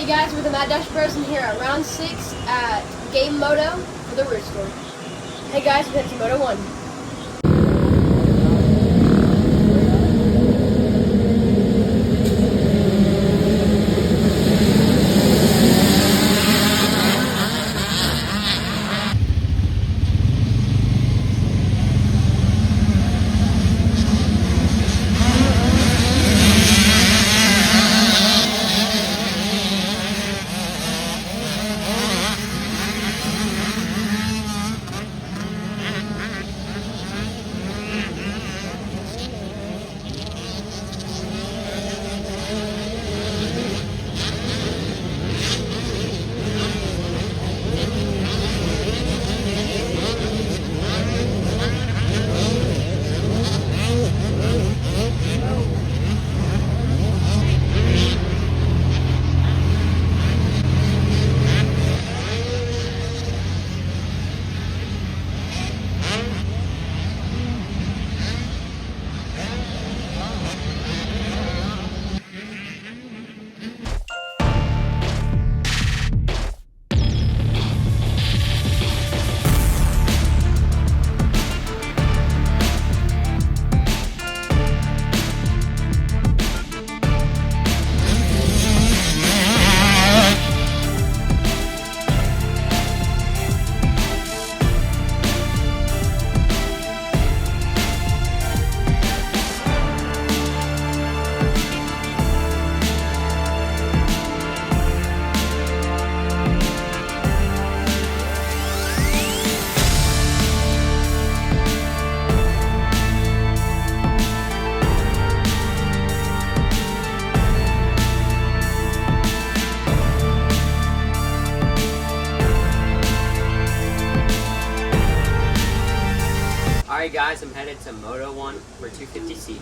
Hey guys, we're the MadDash Bros and here at round 6 at GAME MOTO for the Roots Tour. Hey guys, we're heading to Moto 1. Alright guys, I'm headed to Moto 1 for 250C.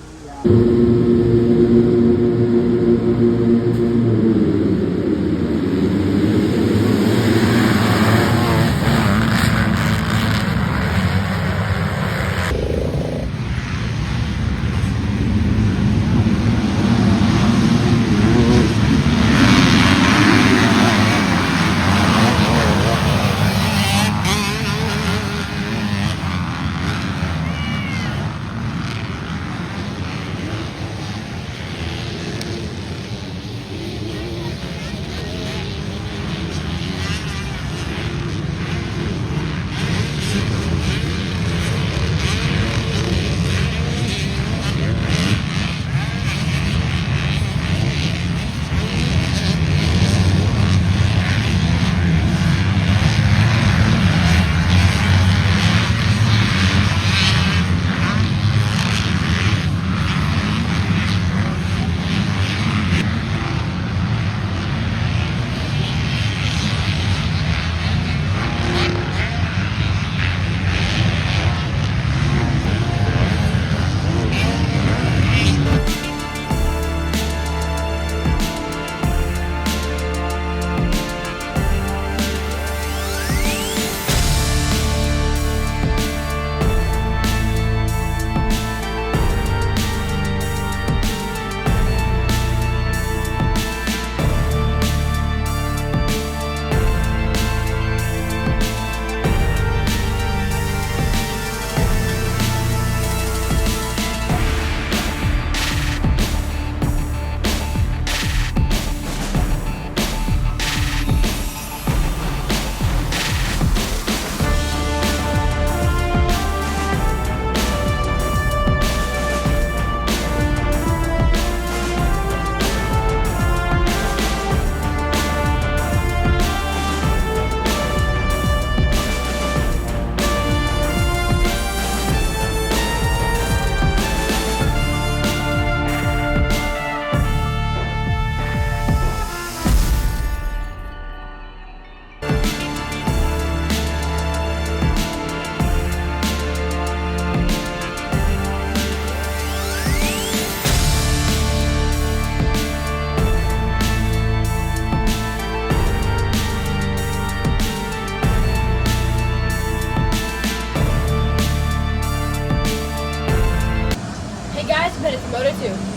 but it's Moto 2.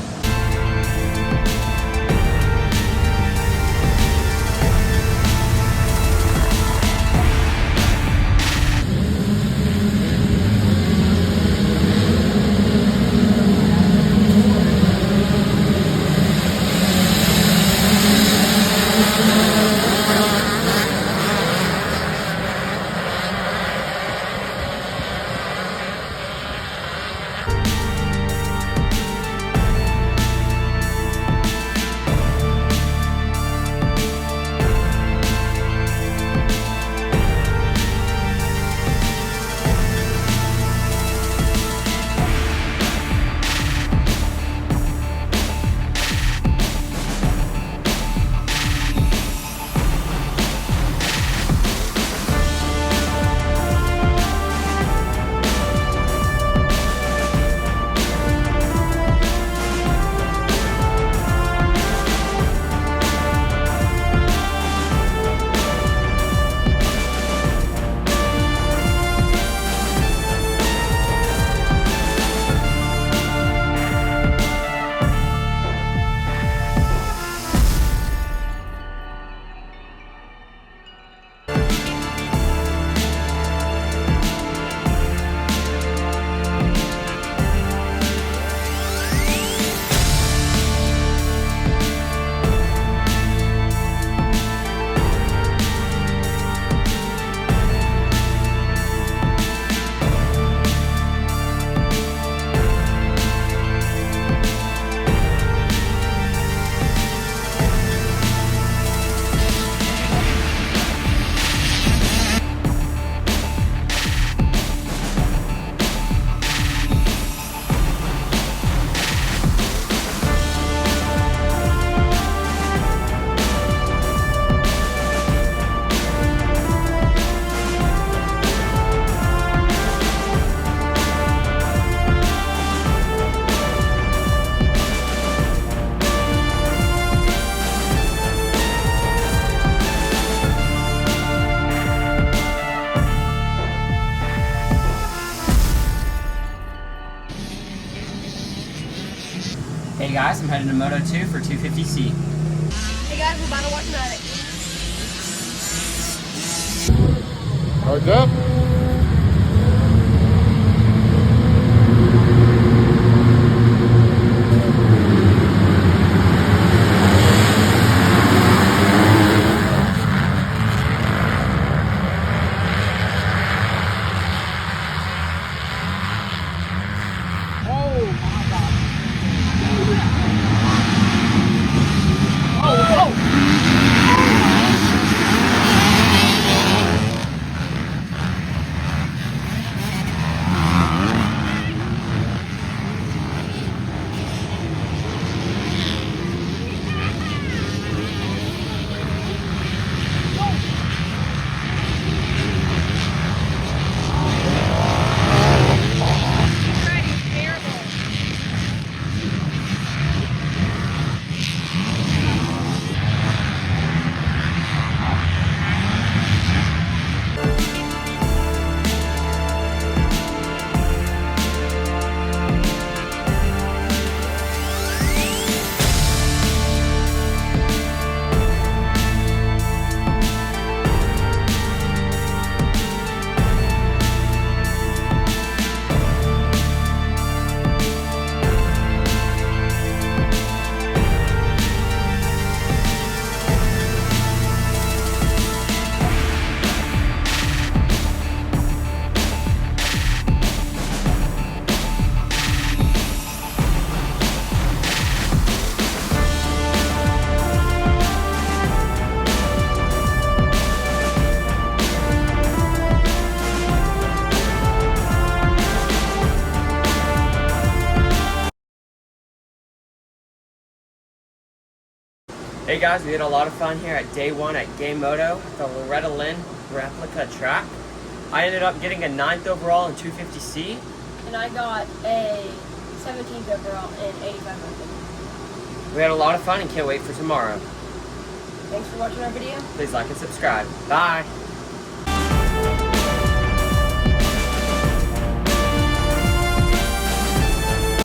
Hey guys, I'm headed to Moto 2 for 250C. Hey guys, we're about to watch Maddox. Charge up. Hey guys, we had a lot of fun here at day 1 at GAME MOTO, the Loretta Lynn replica track. I ended up getting a 9th overall in 250C. And I got a 17th overall in 8500. We had a lot of fun and can't wait for tomorrow. Thanks for watching our video. Please like and subscribe. Bye!